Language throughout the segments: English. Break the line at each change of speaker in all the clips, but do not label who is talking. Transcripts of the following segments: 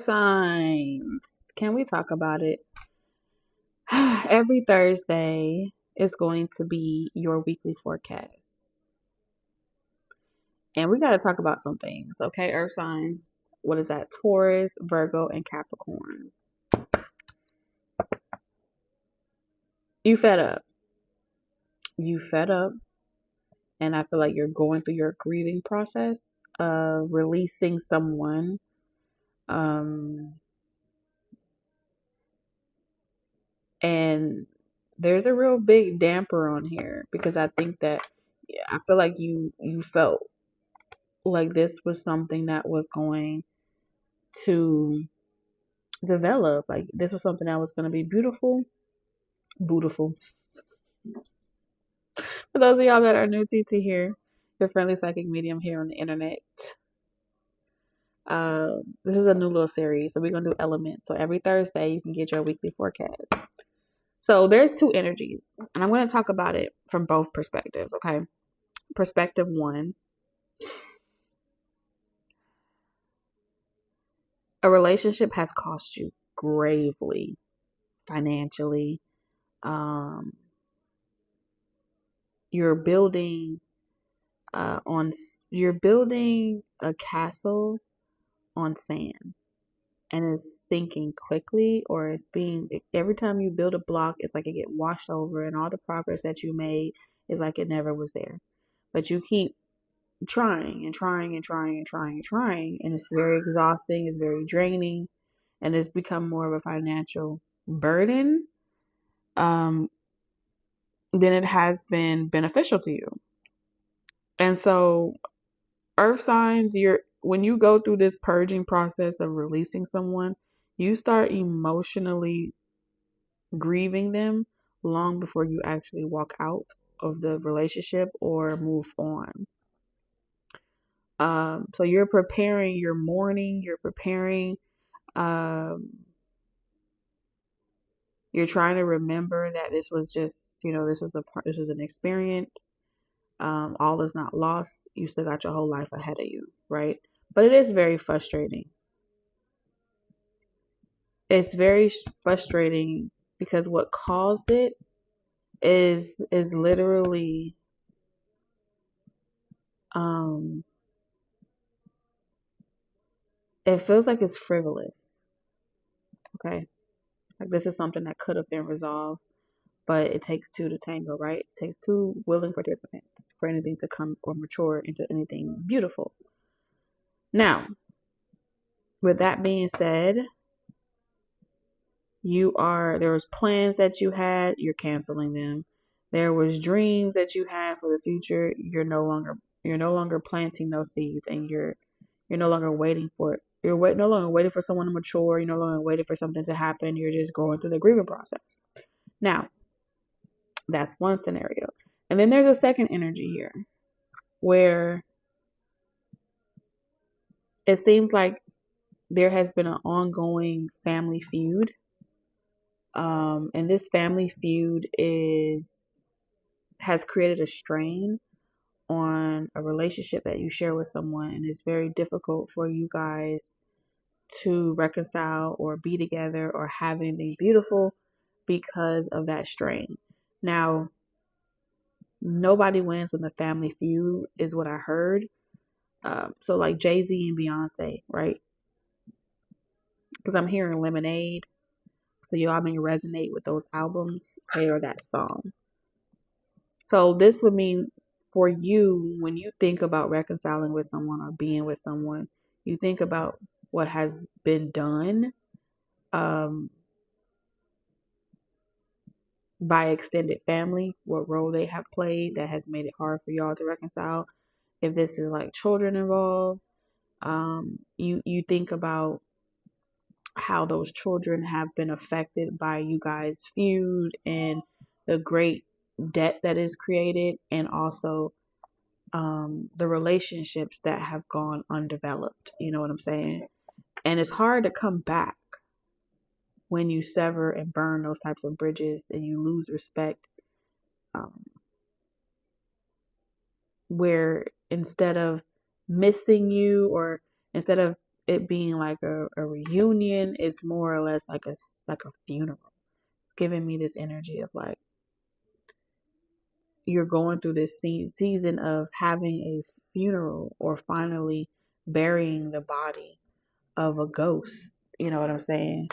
signs. Can we talk about it? Every Thursday is going to be your weekly forecast. And we got to talk about some things, okay? Earth signs. What is that? Taurus, Virgo, and Capricorn. You fed up. You fed up. And I feel like you're going through your grieving process of releasing someone. And there's a real big damper on here because I think that I feel like you felt like this was something that was going to develop. Like this was something that was going to be beautiful. For those of y'all that are new, TT here, your friendly psychic medium here on the internet. This is a new little series, so we're gonna do elements. So every Thursday you can get your weekly forecast. So there's two energies, and I'm going to talk about it from both perspectives, okay? Perspective one, a relationship has cost you gravely, financially. You're building you're building a castle on sand, and it's sinking quickly, or it's being, every time you build a block, it's like it get washed over, and all the progress that you made is like it never was there. But you keep trying and trying and trying and trying and trying, and it's very exhausting, it's very draining, and it's become more of a financial burden than it has been beneficial to you. And so earth signs, when you go through this purging process of releasing someone, you start emotionally grieving them long before you actually walk out of the relationship or move on. So you're preparing, you're mourning, you're preparing, you're trying to remember that this was just, this is an experience. All is not lost. You still got your whole life ahead of you, right? But it is very frustrating. It's very frustrating because what caused it is literally it feels like it's frivolous. Okay? Like this is something that could have been resolved, but it takes two to tango, right? It takes two willing participants for anything to come or mature into anything beautiful. Now, with that being said, there was plans that you had, you're canceling them. There was dreams that you had for the future, you're no longer planting those seeds, and you're no longer waiting for it. You're no longer waiting for someone to mature. You're no longer waiting for something to happen. You're just going through the grieving process. Now, that's one scenario. And then there's a second energy here where it seems like there has been an ongoing family feud. And this family feud has created a strain on a relationship that you share with someone, and it's very difficult for you guys to reconcile or be together or have anything beautiful because of that strain. Now, nobody wins when the family feud is what I heard. So like Jay-Z and Beyonce, right? Because I'm hearing Lemonade. So y'all may resonate with those albums or that song. So this would mean for you, when you think about reconciling with someone or being with someone, you think about what has been done by extended family, what role they have played that has made it hard for y'all to reconcile. If this is like children involved, you think about how those children have been affected by you guys' feud and the great debt that is created, and also the relationships that have gone undeveloped. You know what I'm saying? And it's hard to come back when you sever and burn those types of bridges and you lose respect. Where instead of missing you, or instead of it being like a reunion. It's more or less like a funeral. It's giving me this energy of like you're going through this season of having a funeral or finally burying the body of a ghost. You know what I'm saying?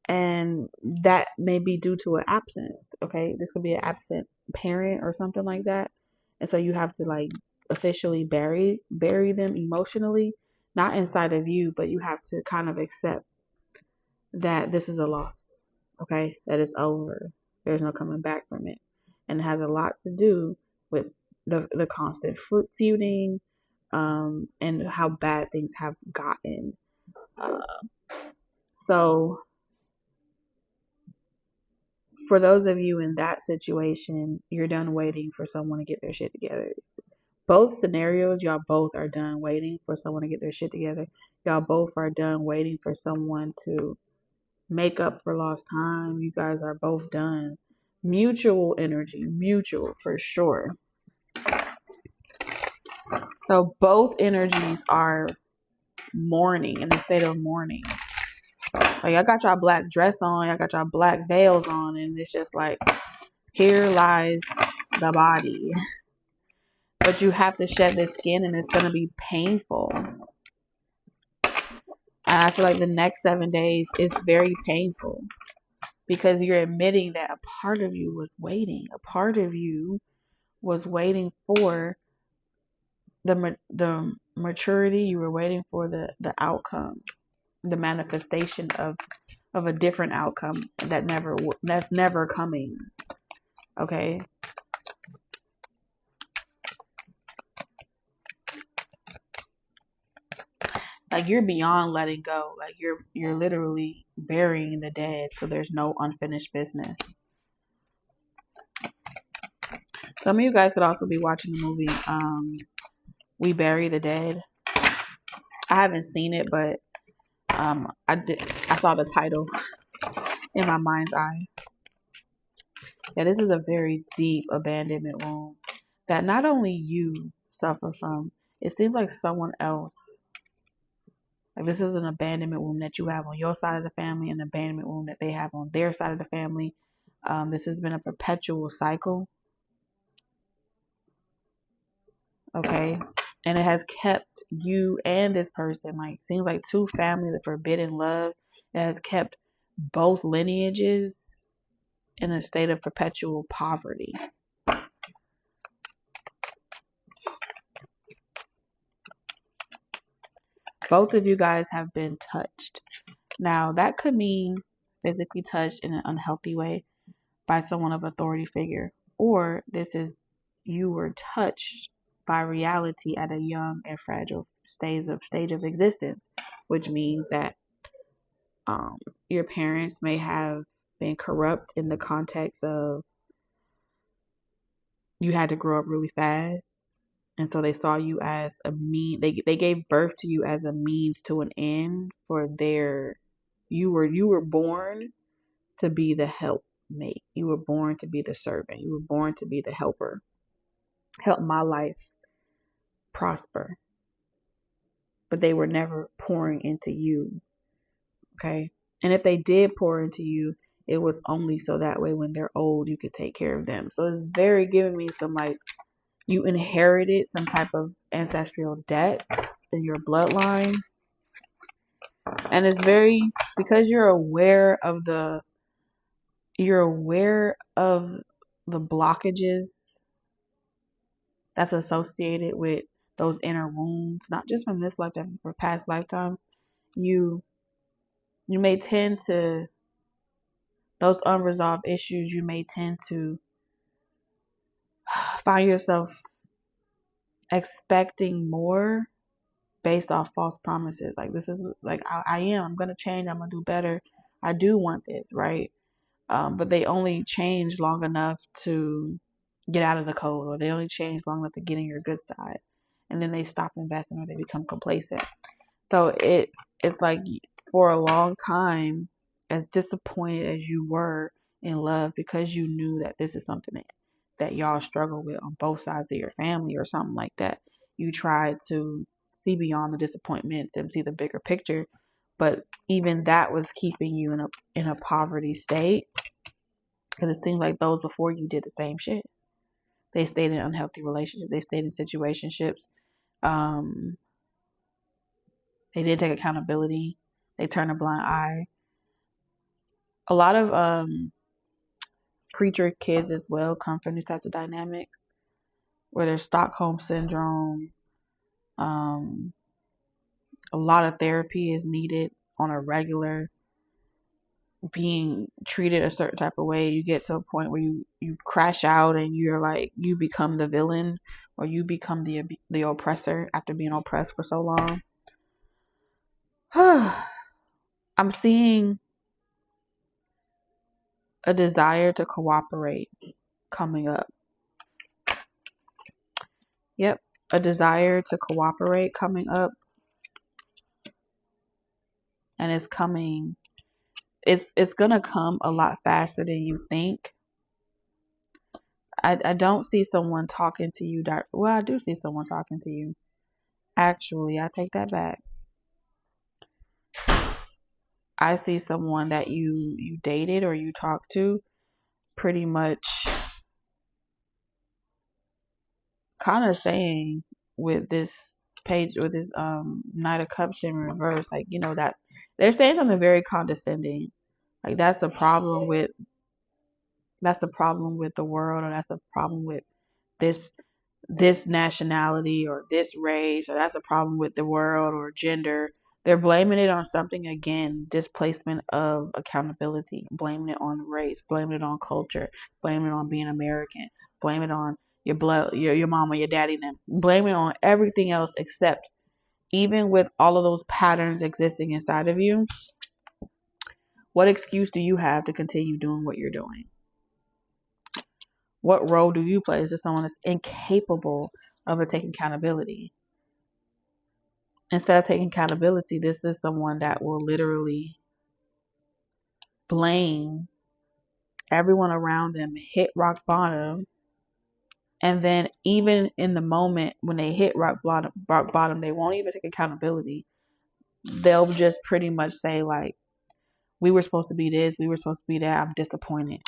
And that may be due to an absence. Okay, this could be an absent parent or something like that, and so you have to like officially bury them emotionally, not inside of you, but you have to kind of accept that this is a loss. Okay, that it's over. There's no coming back from it, and it has a lot to do with the constant feuding, and how bad things have gotten. So for those of you in that situation, you're done waiting for someone to get their shit together. Both scenarios, y'all both are done waiting for someone to get their shit together. Y'all both are done waiting for someone to make up for lost time. You guys are both done. Mutual energy, mutual for sure. So both energies are mourning, in the state of mourning. Like, I got y'all black dress on, I got y'all black veils on, and it's just like, here lies the body. But you have to shed this skin, and it's going to be painful. And I feel like the next 7 days is very painful because you're admitting that a part of you was waiting. A part of you was waiting for the maturity. You were waiting for the outcome, the manifestation of a different outcome that's never coming. Okay. Like, you're beyond letting go. Like, you're literally burying the dead, so there's no unfinished business. Some of you guys could also be watching the movie We Bury the Dead. I haven't seen it, but I saw the title in my mind's eye. Yeah, this is a very deep abandonment wound that not only you suffer from, it seems like someone else. Like, this is an abandonment wound that you have on your side of the family, an abandonment wound that they have on their side of the family. This has been a perpetual cycle. Okay. And it has kept you and this person, like, seems like two families, the forbidden love. It has kept both lineages in a state of perpetual poverty. Both of you guys have been touched. Now, that could mean physically touched in an unhealthy way by someone of authority figure, or this is you were touched by reality at a young and fragile stage of existence, which means that your parents may have been corrupt in the context of you had to grow up really fast, and so they saw you as a they gave birth to you as a means to an end for their you were born to be the helpmate. You were born to be the servant. You were born to be the helper. Help my life prosper. But they were never pouring into you. Okay? And if they did pour into you, it was only so that way when they're old, you could take care of them. So it's very giving me some, like, you inherited some type of ancestral debt in your bloodline. And it's very, because you're aware of the blockages that's associated with those inner wounds, not just from this lifetime, but past lifetimes. You may tend to, those unresolved issues, you may tend to find yourself expecting more based off false promises. Like, this is like, I'm going to change. I'm going to do better. I do want this, right? But they only change long enough to get out of the code, or they only change long enough to get in your good side. And then they stop investing, or they become complacent. So it's like, for a long time, as disappointed as you were in love, because you knew that this is something that y'all struggle with on both sides of your family or something like that. You try to see beyond the disappointment and see the bigger picture, but even that was keeping you in a poverty state, because it seems like those before you did the same shit. They stayed in unhealthy relationships. They stayed in situationships. They did take accountability. They turned a blind eye. A lot of preacher kids as well come from these types of dynamics, where there's Stockholm syndrome. A lot of therapy is needed on a regular. Being treated a certain type of way, you get to a point where you crash out and you're like, you become the villain, or you become the oppressor after being oppressed for so long. I'm seeing a desire to cooperate coming up. Yep, a desire to cooperate coming up. And it's coming. It's gonna come a lot faster than you think. I don't see someone talking to you. Well, I do see someone talking to you. Actually, I take that back. I see someone that you dated or you talked to, pretty much kind of saying with this page, with this Knight of Cups in reverse, like, you know, that they're saying something very condescending. Like, that's the problem with the world, or that's the problem with this nationality or this race, or that's a problem with the world or gender. They're blaming it on something again, displacement of accountability, blaming it on race, blaming it on culture, blaming it on being American, blaming it on your blood, your mama, your daddy, them, blaming it on everything else, except even with all of those patterns existing inside of you, what excuse do you have to continue doing what you're doing? What role do you play? Is this someone that's incapable of taking accountability? Instead of taking accountability, this is someone that will literally blame everyone around them, hit rock bottom, and then even in the moment when they hit rock bottom, they won't even take accountability. They'll just pretty much say, like, we were supposed to be this, we were supposed to be that, I'm disappointed.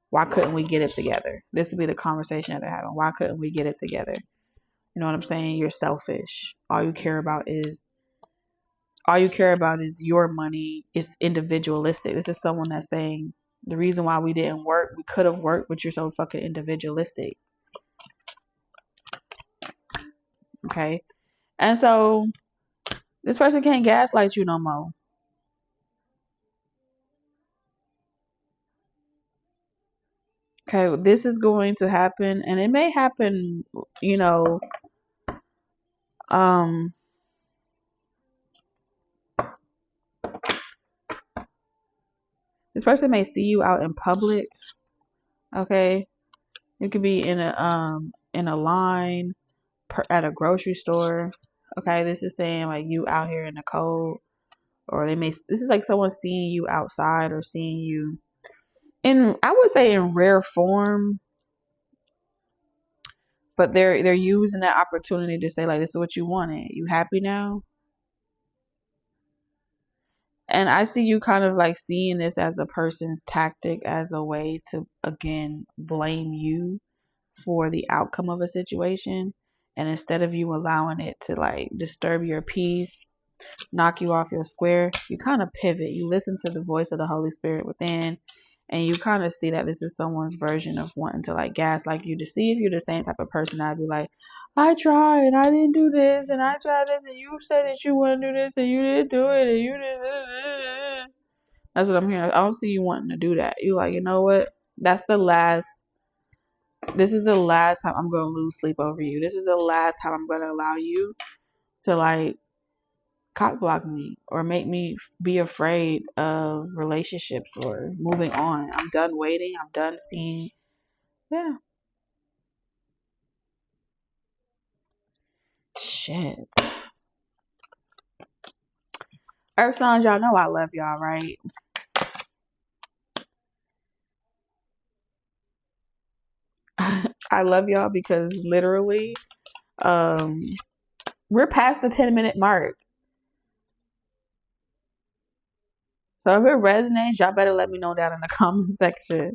Why couldn't we get it together? This would be the conversation that they're having. Why couldn't we get it together? You know what I'm saying? You're selfish. All you care about is your money. It's individualistic. This is someone that's saying the reason why we didn't work, we could have worked, but you're so fucking individualistic. Okay? And so this person can't gaslight you no more. Okay, this is going to happen, and it may happen, you know, this person may see you out in public. Okay, you could be in a line at a grocery store. Okay, this is saying like you out here in the cold, or this is like someone seeing you outside or seeing you in, I would say, in rare form, but they're using that opportunity to say, like, this is what you wanted. You happy now? And I see you kind of like seeing this as a person's tactic, as a way to, again, blame you for the outcome of a situation. And instead of you allowing it to like disturb your peace, knock you off your square, you kind of pivot. You listen to the voice of the Holy Spirit within, and you kind of see that this is someone's version of wanting to like gaslight you, to see if you're the same type of person. I'd be like, I tried and I didn't do this, and I tried this, and you said that you want to do this and you didn't do it, and you didn't. That's what I'm hearing. I don't see you wanting to do that. You like, you know what? This is the last time I'm going to lose sleep over you. This is the last time I'm going to allow you to like cock block me or make me be afraid of relationships or moving on. I'm done waiting. I'm done seeing. Yeah. Shit. Earth signs, y'all know I love y'all, right? I love y'all because literally, we're past the 10-minute mark. So if it resonates, y'all better let me know down in the comment section.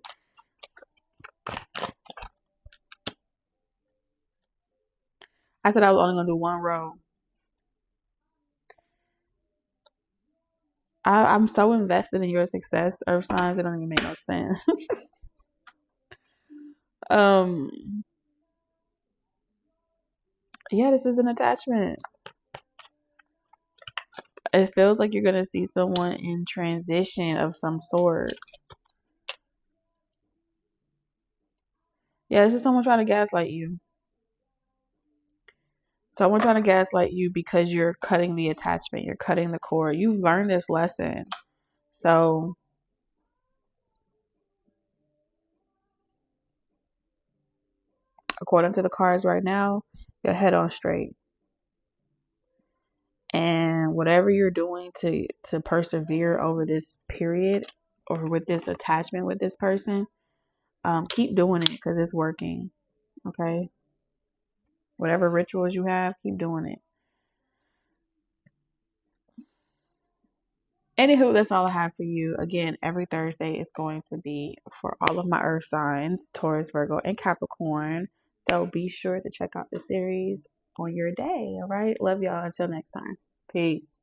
I said I was only gonna do one row. I'm so invested in your success, Earth signs, it don't even make no sense. Yeah, this is an attachment. It feels like you're gonna see someone in transition of some sort. Yeah, this is someone trying to gaslight you. Someone trying to gaslight you because you're cutting the attachment. You're cutting the cord. You've learned this lesson. So according to the cards right now, you're head on straight. And whatever you're doing to persevere over this period or with this attachment with this person, keep doing it because it's working. Okay? Whatever rituals you have, keep doing it. Anywho, that's all I have for you. Again, every Thursday is going to be for all of my earth signs, Taurus, Virgo, and Capricorn. So be sure to check out the series on your day. All right? Love y'all. Until next time. Peace.